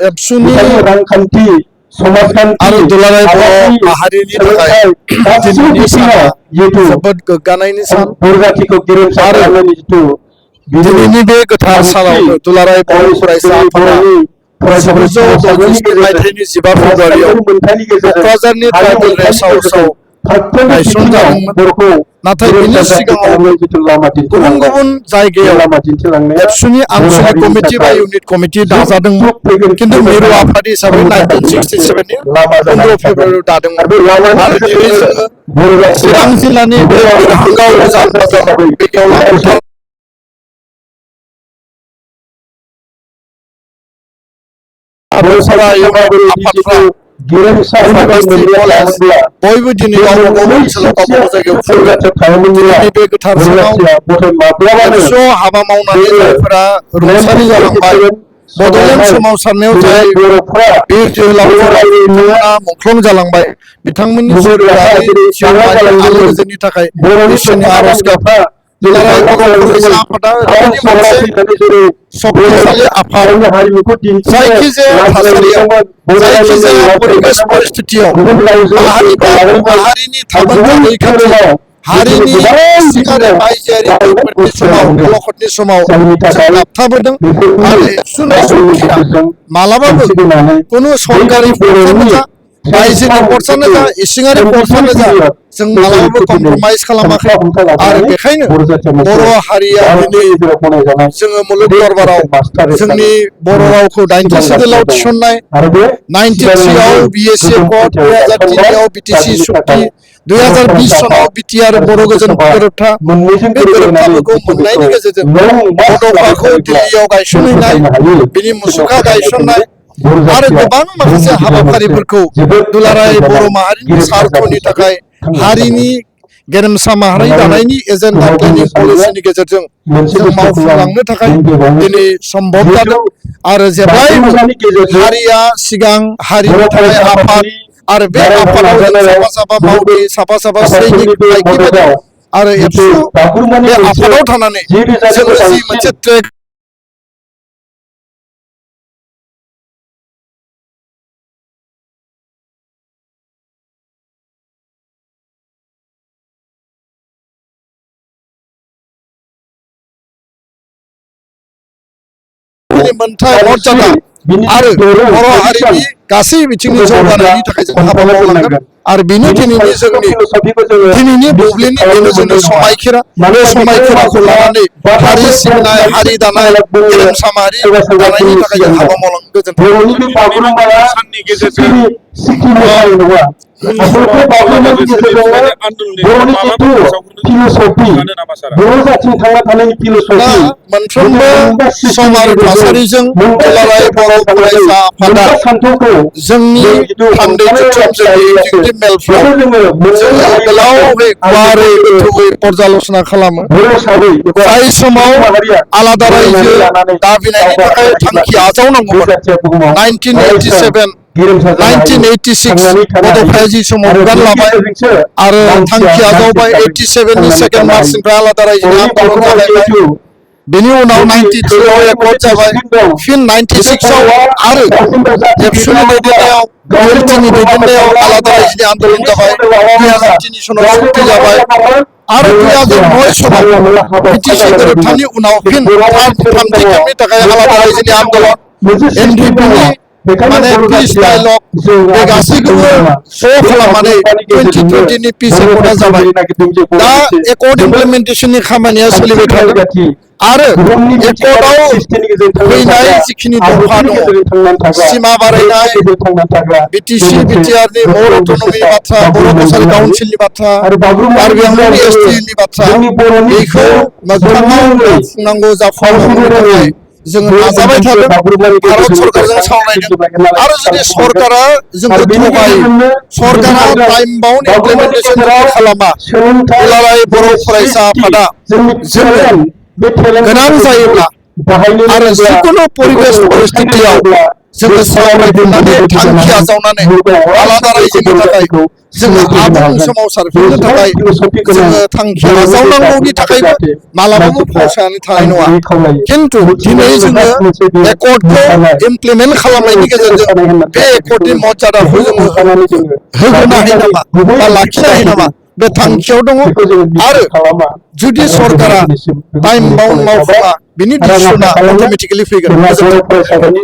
एबसुनि रांखान्थि समाजखान्थि आरो दुलाराय बर' माहारिनि थाखाय दिनैनि साना जोबोद गोग्गानायनि सान बर' जातिखौ गेरेमसा खालामनायनि जिथु दिनैनि बे गोथार सानाव दुलाराय बर' फरायसा आफादा 1966 मायथाइनि 15 फेब्रुवारियाव क'क्राझारनि ट्राइबेल रेस्ट हाउसआव गायसनजादोंमोन। नाथाय बिनि सिगाङाव गुबुन गुबुन जायगायाव एबसुनि आनसलिक कमिटि बा इउनिट कमिटि दाजादोंमोन। खिन्थु मिरु आफाद हिसाबै 1967 नि 15 फेब्रुवारियाव दादोंमोन आरो दिनै जोङो चिरां जिल्लानि बे बिरहांगाव गोजान बाजार बेयाव बयबो दिनै गावबा गाव ओनसोलाव गावबा गाव जायगायाव फैबाय बे गोथार सानाव एबसुआव हाबा मावनानै जायफोरा रुंसारि जालांबाय बड'लेण्ड सोमावसारनायाव जाय बिर जोहोलावफोरा बिथांमोना मुंख्लं जालांबाय बिथांमोननि जिउआरि आलो गोजोननि थाखाय इसोरनि आरज गाबना दुलाराय बर' फरायसा आफादा ओरैबायदि मोनसे शक्तिशाली आफाद जायखिजाया थासारियाव जायखिजाया परिबेश परिस्थितियाव माहारिनि थामोनथा रैखाथि हारिनि सिगारे बायजोआरि खैफोदनि समाव अलखदनि समाव जों गाबथाबोदों आरो एबसुनि शक्तिया मालाबाबो कुनु सरकारि फर्सआनो जा बायजोनि फर्सआनो जा इसिङारि फर्सआनो जा जों मालाबाबो कमप्रमाइज खालामाखै आरो बेखायनो बर' हारिया दिनै जोङो मुलुग दरबाराव जोंनि बर' रावखौ 90 सिडुलाव थिसननाय 93 आव बिएसि कड 2003 आव बिटिसि सुक्ति 2020 सनाव बिटिआर बर' गोजोन गोरोबथा बे गोरोबथाफोरखौ मोननायनि गेजेरजों बड'फाखौ दिल्लीयाव गायसनहैनाय बिनि मुसुखा गायसननाय आरो गोबां माखासे हाबाफारिफोरखौ दुलाराय बर' माहारिनि सार्थनि थाखाय हारिनि गेरेमसा माहारि दानायनि एजेन्डा प्लेनिं पलिसिनि गेजेरजों जों मावफुंलांनो थाखाय दिनै सम्भब जादों आरो जेब्लायबो हारिया सिगां हारिनि थाखाय आफाद आरो बे आफादाव जों साफा साफा मावथि साफा साफा सैनिक लाइखिबादि आरो एबसु बे आफादाव थानानै जोङो जि मोनसे ट्रेक मोनथाय मर्यादा आरो बर' हारिनि गासै बिथिंनि जौगानायनि थाखाय जों हाबा मावलांगोन आरो बेनि दिनैनि जोंनि दिनैनि बुब्लिनि बेनो जोंनि समायखिरा समायखिराखौ लानानै हारि सिबिनाय हारि दानाय गेरेमसा माहारि दानायनि थाखाय जों हाबा मावलांगोन मोनफ्रोमबो सम आरो थासारिजों दुलाराय बर' फरायसा आफादा जोंनि मेलफ्राव जोङो गोलावै गुवारै गोथौयै पर्यालोचना खालामो जाय समाव आलादा रायजो दाबिनायनि थाखाय थांखि आजावनांगौमोन 1987 1986 बड'फाया जि समाव बिबान लाबाय आरो थांखि आजावबाय 87 नि 2 मार्चनिफ्राय आलादा रायजोनि आन्दलन जागायबाय बेनि उनाव 93 आव एकर्ड जाबाय फिन 96 आव आरो एबसुनि दैदेननायाव गभर्नमेन्टनि दैदेननायाव आलादा रायजोनि आन्दलन जाबाय 2003 सनाव सुक्ति जाबाय आरो 2009 सनाव बिटिसि गोरोबथानि उनाव फिन थामथि खेबनि थाखाय आलादा रायजोनि आन्दलन एनडिपिनि माने पिस डायलग बे गासैखौबो ज' खालामनानै 2020 नि पिस एकर्डआ जाबाय दा एकर्ड इमप्लिमेन्टेसननि खामानिया सोलिबाय थादों आरो एकर्डआव फैनाय जिखिनि दफा दङ सिमा बारायनाय बिटिसि बिटिआरनि बर' अट'नमि बाथ्रा बर' कसारि काउन्सिलनि बाथ्रा कार्बि आंलंनि एसटिनि बाथ्रा बेखौ मोगथाङाव जाफुंनांगौ जाफुंहोनो थाखाय जोङो नाजाबाय थादों भारत सरकारजों सावरायदों आरो जुदि सरकारा जोंखौ थगायो सरकारा टाइम बाउन्ड इमप्लिमेन्टेसन खालामा दुलाराय बर' फरायसा आफादा जोङो गोनां जायोब्ला आरो जिखुनु परिबेश परिस्थितियाव जोङो सावरायफिननानै थांखि आजावनानै आलादा रायजोनि थाखाय जोङो आबुं सोमावसारफिननो थाखाय जोङो थांखि नाजावनांगौनि थाखायबो मालाबाबो फावसायनानै थानाय नङा खिन्थु दिनै जोङो एकर्डखौ इमप्लिमेन्ट खालामनायनि गेजेरजों बे एकर्डनि मर्यादाखौ जोङो होनो हायो नामा बा लाखिनो हायो नामा बे थांखियाव दङ आरो जुदि सरकारा टाइम बाउन्ड मावफुङा बिनि डिसिसना अट'मेटिकेलि फैगोन।